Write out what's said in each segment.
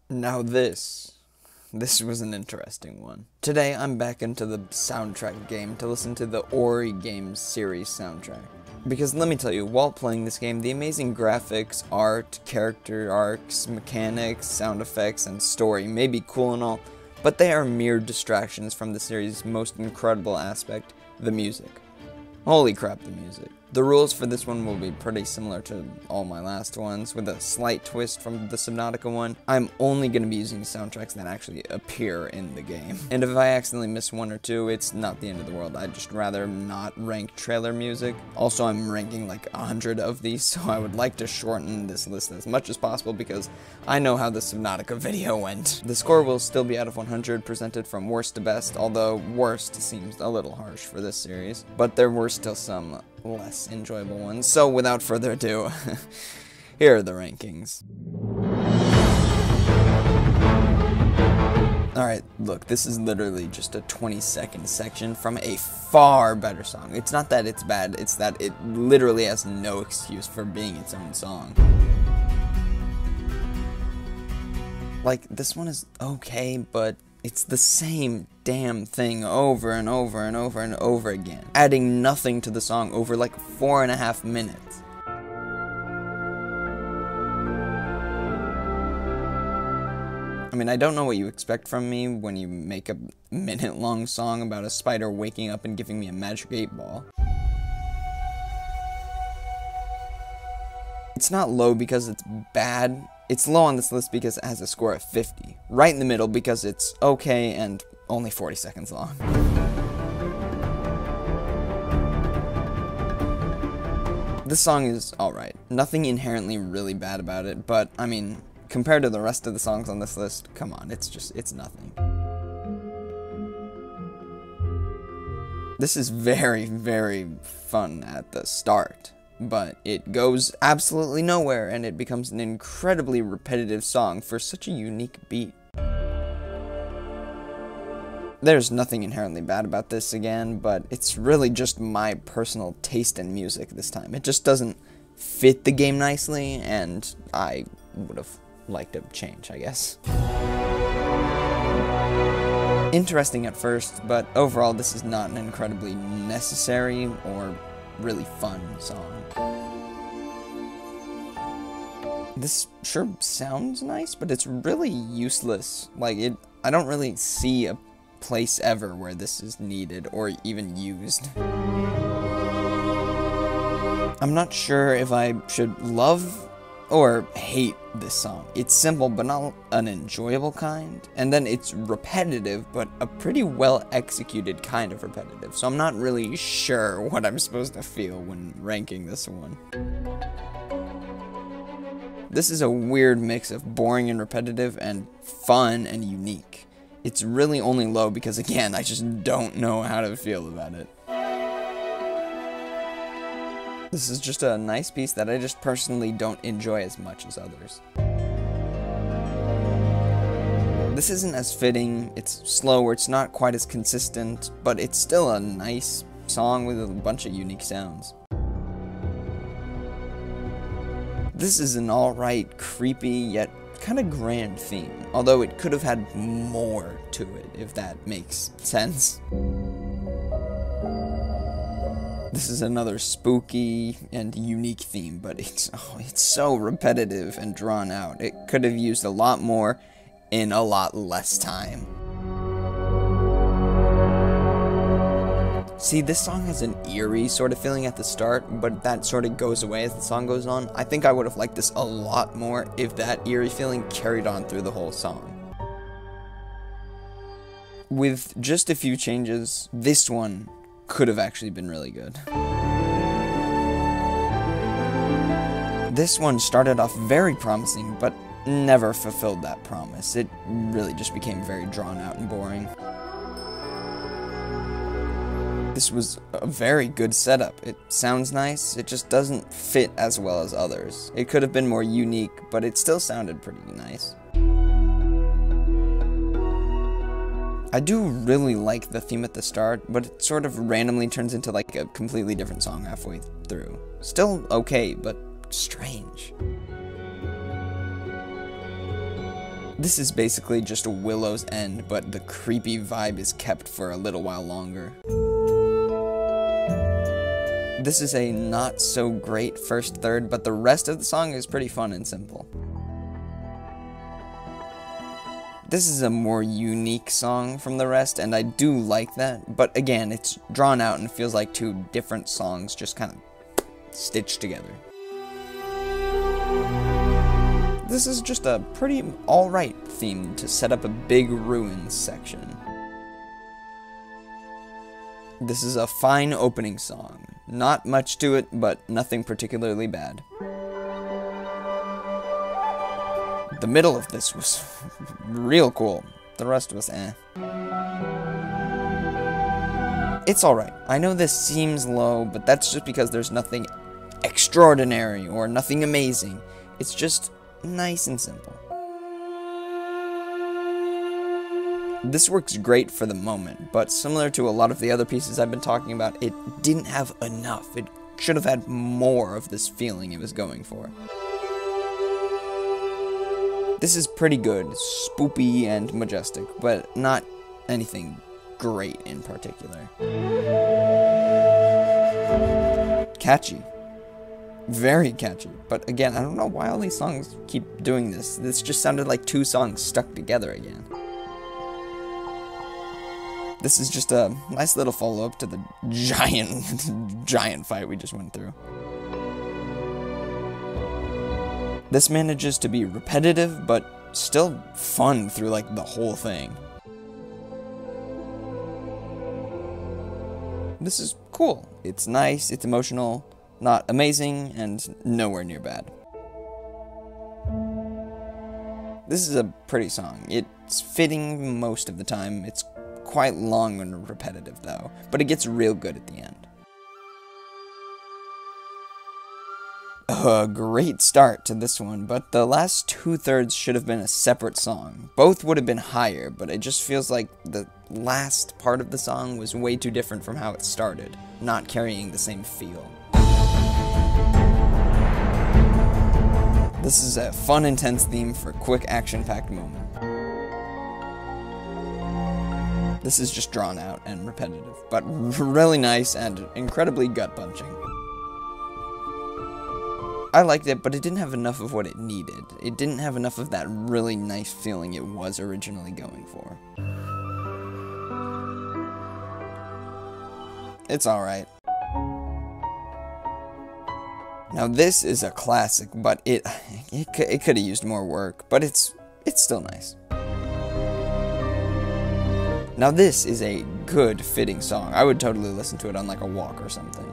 Now this was an interesting one. Today I'm back into the soundtrack game to listen to the Ori series soundtrack. Because let me tell you, while playing this game, the amazing graphics, art, character arcs, mechanics, sound effects, and story may be cool and all, but they are mere distractions from the series' most incredible aspect, the music. Holy crap, the music. The rules for this one will be pretty similar to all my last ones, with a slight twist from the Subnautica one. I'm only going to be using soundtracks that actually appear in the game. And if I accidentally miss one or two, it's not the end of the world. I'd just rather not rank trailer music. Also, I'm ranking like 100 of these, so I would like to shorten this list as much as possible because I know how the Subnautica video went. The score will still be out of 100, presented from worst to best, although worst seems a little harsh for this series. But there were still some less enjoyable ones. So without further ado, here are the rankings. Alright, look, this is literally just a 20-second section from a far better song. It's not that it's bad, it's that it literally has no excuse for being its own song. Like, this one is okay, but it's the same damn thing over and over and over and over again, adding nothing to the song over like 4.5 minutes. I mean, I don't know what you expect from me when you make a minute-long song about a spider waking up and giving me a magic 8-ball. It's not low because it's bad. It's low on this list because it has a score of 50. Right in the middle because it's okay and only 40 seconds long. This song is alright. Nothing inherently really bad about it, but, I mean, compared to the rest of the songs on this list, come on, it's nothing. This is very, very fun at the start, but it goes absolutely nowhere and it becomes an incredibly repetitive song for such a unique beat. There's nothing inherently bad about this again, but it's really just my personal taste in music this time. It just doesn't fit the game nicely, and I would have liked a change, I guess. Interesting at first, but overall this is not an incredibly necessary or really fun song. This sure sounds nice, but it's really useless. Like, I don't really see a place ever where this is needed or even used. I'm not sure if I should love or hate this song. It's simple but not an enjoyable kind, and then it's repetitive but a pretty well executed kind of repetitive, so I'm not really sure what I'm supposed to feel when ranking this one. This is a weird mix of boring and repetitive and fun and unique. It's really only low because, again, I just don't know how to feel about it. This is just a nice piece that I just personally don't enjoy as much as others. This isn't as fitting, it's slower, it's not quite as consistent, but it's still a nice song with a bunch of unique sounds. This is an alright, creepy, yet kind of grand theme, although it could have had more to it, if that makes sense. This is another spooky and unique theme, but it's so repetitive and drawn out. It could have used a lot more in a lot less time. See, this song has an eerie sort of feeling at the start, but that sort of goes away as the song goes on. I think I would have liked this a lot more if that eerie feeling carried on through the whole song. With just a few changes, this one could have actually been really good. This one started off very promising, but never fulfilled that promise. It really just became very drawn out and boring. This was a very good setup. It sounds nice, it just doesn't fit as well as others. It could have been more unique, but it still sounded pretty nice. I do really like the theme at the start, but it sort of randomly turns into like a completely different song halfway through. Still okay, but strange. This is basically just Willow's End, but the creepy vibe is kept for a little while longer. This is a not so great first third, but the rest of the song is pretty fun and simple. This is a more unique song from the rest, and I do like that, but again, it's drawn out and feels like two different songs just kind of stitched together. This is just a pretty alright theme to set up a big ruins section. This is a fine opening song. Not much to it, but nothing particularly bad. The middle of this was real cool. The rest was eh. It's alright. I know this seems low, but that's just because there's nothing extraordinary or nothing amazing. It's just nice and simple. This works great for the moment, but similar to a lot of the other pieces I've been talking about, it didn't have enough. It should have had more of this feeling it was going for. This is pretty good, spoopy and majestic, but not anything great in particular. Catchy. Very catchy, but again, I don't know why all these songs keep doing this. This just sounded like two songs stuck together again. This is just a nice little follow-up to the giant fight we just went through. This manages to be repetitive, but still fun through like the whole thing. This is cool. It's nice, it's emotional, not amazing, and nowhere near bad. This is a pretty song. It's fitting most of the time. It's quite long and repetitive though, but it gets real good at the end. A great start to this one, but the last 2/3 should have been a separate song. Both would have been higher, but it just feels like the last part of the song was way too different from how it started, not carrying the same feel. This is a fun, intense theme for a quick, action-packed moment. This is just drawn out and repetitive, but really nice and incredibly gut-punching. I liked it, but it didn't have enough of what it needed. It didn't have enough of that really nice feeling it was originally going for. It's alright. Now this is a classic, but it could have used more work, but it's still nice. Now this is a good fitting song. I would totally listen to it on like a walk or something.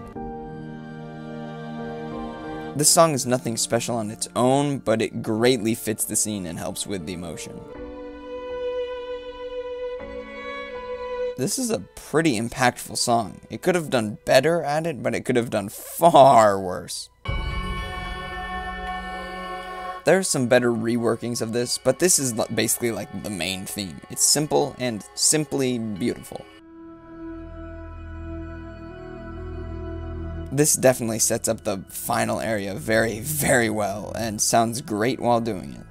This song is nothing special on its own, but it greatly fits the scene and helps with the emotion. This is a pretty impactful song. It could have done better at it, but it could have done far worse. There's some better reworkings of this, but this is basically like the main theme. It's simple and simply beautiful. This definitely sets up the final area very, very well, and sounds great while doing it.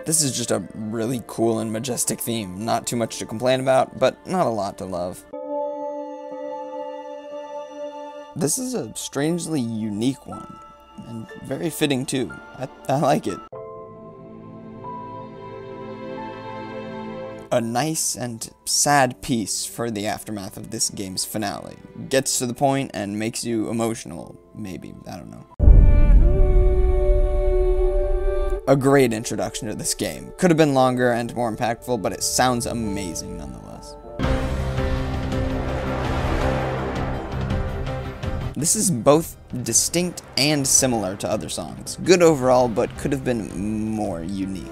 This is just a really cool and majestic theme. Not too much to complain about, but not a lot to love. This is a strangely unique one, and very fitting too. I like it. A nice and sad piece for the aftermath of this game's finale. Gets to the point and makes you emotional, maybe, I don't know. A great introduction to this game. Could have been longer and more impactful, but it sounds amazing nonetheless. This is both distinct and similar to other songs. Good overall, but could have been more unique.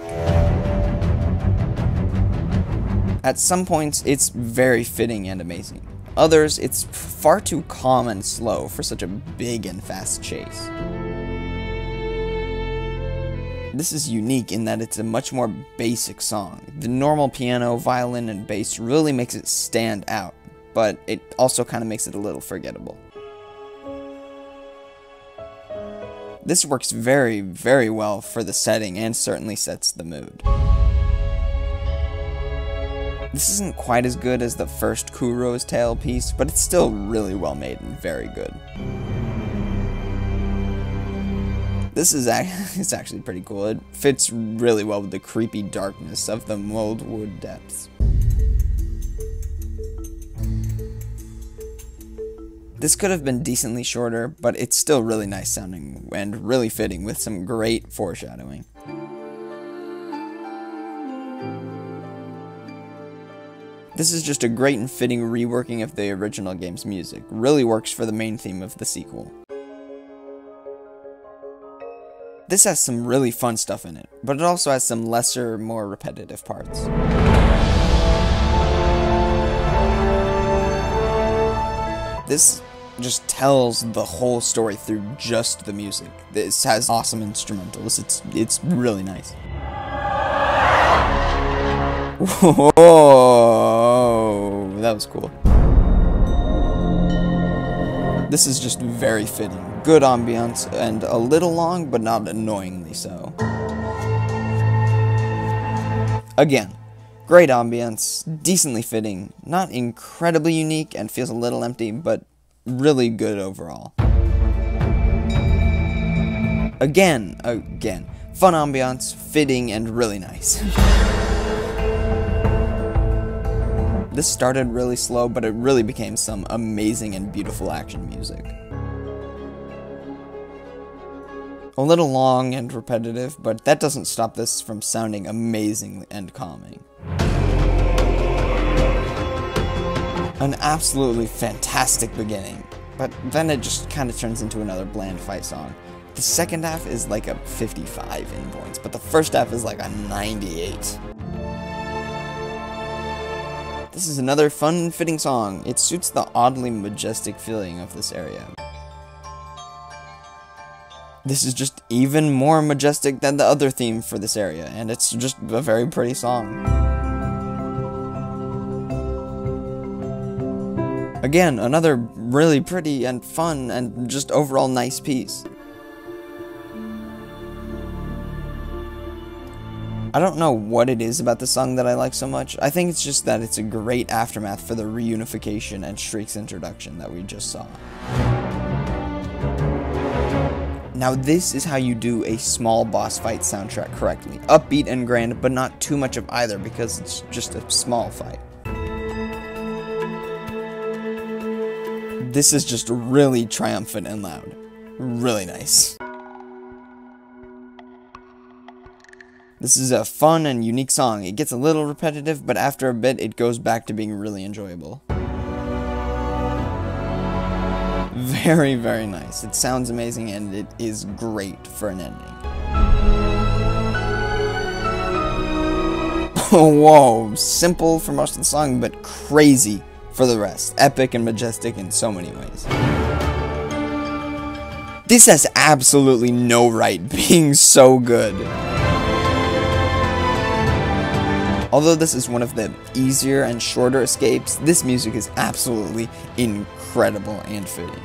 At some points, it's very fitting and amazing. Others, it's far too calm and slow for such a big and fast chase. This is unique in that it's a much more basic song. The normal piano, violin, and bass really makes it stand out, but it also kind of makes it a little forgettable. This works very, very well for the setting and certainly sets the mood. This isn't quite as good as the first Kuro's Tale piece, but it's still really well made and very good. This is it's actually pretty cool. It fits really well with the creepy darkness of the Moldwood depths. This could have been decently shorter, but it's still really nice sounding and really fitting with some great foreshadowing. This is just a great and fitting reworking of the original game's music. Really works for the main theme of the sequel. This has some really fun stuff in it, but it also has some lesser, more repetitive parts. This just tells the whole story through just the music. This has awesome instrumentals. It's really nice. Whoa, that was cool. This is just very fitting. Good ambiance and a little long, but not annoyingly so. Again, great ambiance, decently fitting, not incredibly unique and feels a little empty, but really good overall. Again, fun ambiance, fitting, and really nice. This started really slow, but it really became some amazing and beautiful action music. A little long and repetitive, but that doesn't stop this from sounding amazing and calming. An absolutely fantastic beginning, but then it just kind of turns into another bland fight song. The second half is like a 55 in points, but the first half is like a 98. This is another fun and fitting song. It suits the oddly majestic feeling of this area. This is just even more majestic than the other theme for this area, and it's just a very pretty song. Again, another really pretty and fun and just overall nice piece. I don't know what it is about the song that I like so much. I think it's just that it's a great aftermath for the reunification and Shriek's introduction that we just saw. Now this is how you do a small boss fight soundtrack correctly. Upbeat and grand, but not too much of either because it's just a small fight. This is just really triumphant and loud. Really nice. This is a fun and unique song. It gets a little repetitive, but after a bit, it goes back to being really enjoyable. Very, very nice. It sounds amazing, and it is great for an ending. Whoa, simple for most of the song, but crazy for the rest. Epic and majestic in so many ways. This has absolutely no right being so good. Although this is one of the easier and shorter escapes, this music is absolutely incredible and fitting.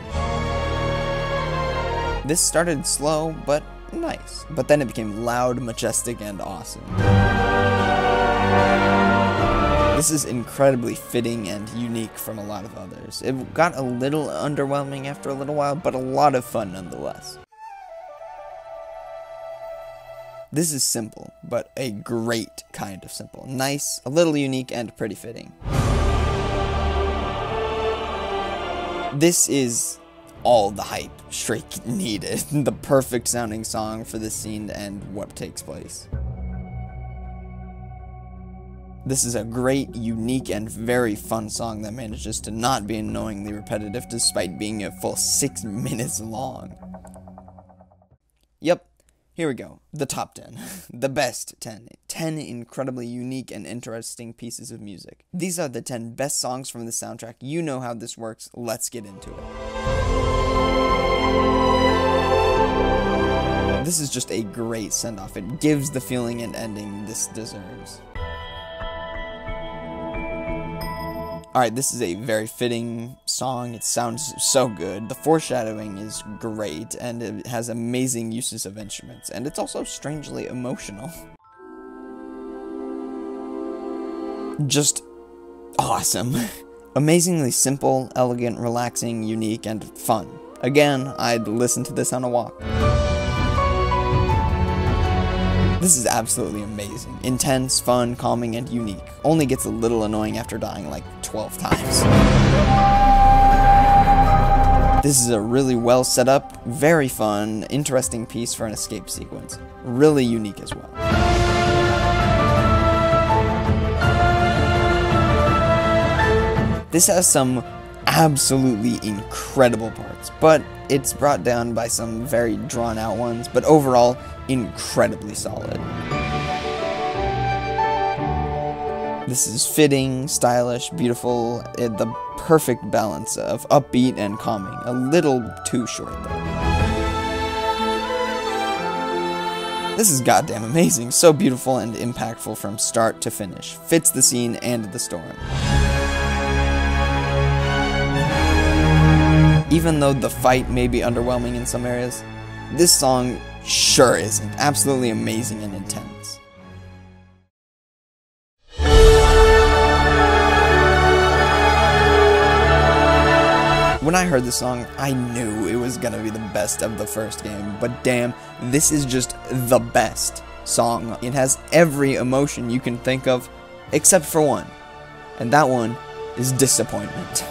This started slow, but nice. But then it became loud, majestic, and awesome. This is incredibly fitting and unique from a lot of others. It got a little underwhelming after a little while, but a lot of fun nonetheless. This is simple, but a great kind of simple. Nice, a little unique, and pretty fitting. This is all the hype Shriek needed. The perfect sounding song for this scene and what takes place. This is a great, unique, and very fun song that manages to not be annoyingly repetitive despite being a full 6 minutes long. Yep. Here we go, the top 10. The best 10. 10 incredibly unique and interesting pieces of music. These are the 10 best songs from the soundtrack. You know how this works, let's get into it. This is just a great send-off. It gives the feeling and ending this deserves. Alright, this is a very fitting song. It sounds so good. The foreshadowing is great, and it has amazing uses of instruments, and it's also strangely emotional. Just awesome. Amazingly simple, elegant, relaxing, unique, and fun. Again, I'd listen to this on a walk. This is absolutely amazing. Intense, fun, calming, and unique. Only gets a little annoying after dying like 12 times. This is a really well set up, very fun, interesting piece for an escape sequence. Really unique as well. This has some absolutely incredible parts, but it's brought down by some very drawn out ones, but overall, incredibly solid. This is fitting, stylish, beautiful, the perfect balance of upbeat and calming. A little too short though. This is goddamn amazing, so beautiful and impactful from start to finish. Fits the scene and the story. Even though the fight may be underwhelming in some areas, this song sure isn't. Absolutely amazing and intense. When I heard this song, I knew it was gonna be the best of the first game, but damn, this is just the best song. It has every emotion you can think of, except for one, and that one is disappointment.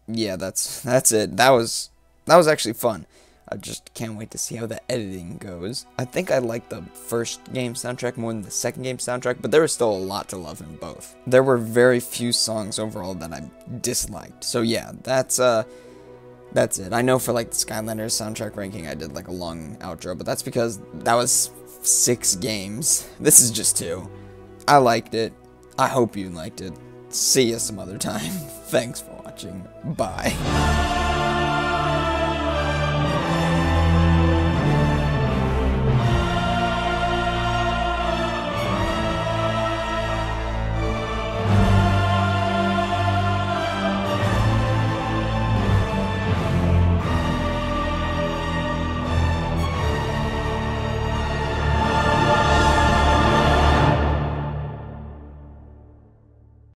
Yeah, that's it. That was actually fun. I just can't wait to see how the editing goes. I think I like the first game soundtrack more than the second game soundtrack, but there was still a lot to love in both. There were very few songs overall that I disliked. So yeah, that's it. I know for like the Skylanders soundtrack ranking, I did like a long outro, but that's because that was 6 games. This is just 2. I liked it. I hope you liked it. See you some other time. Thanks for watching. Bye.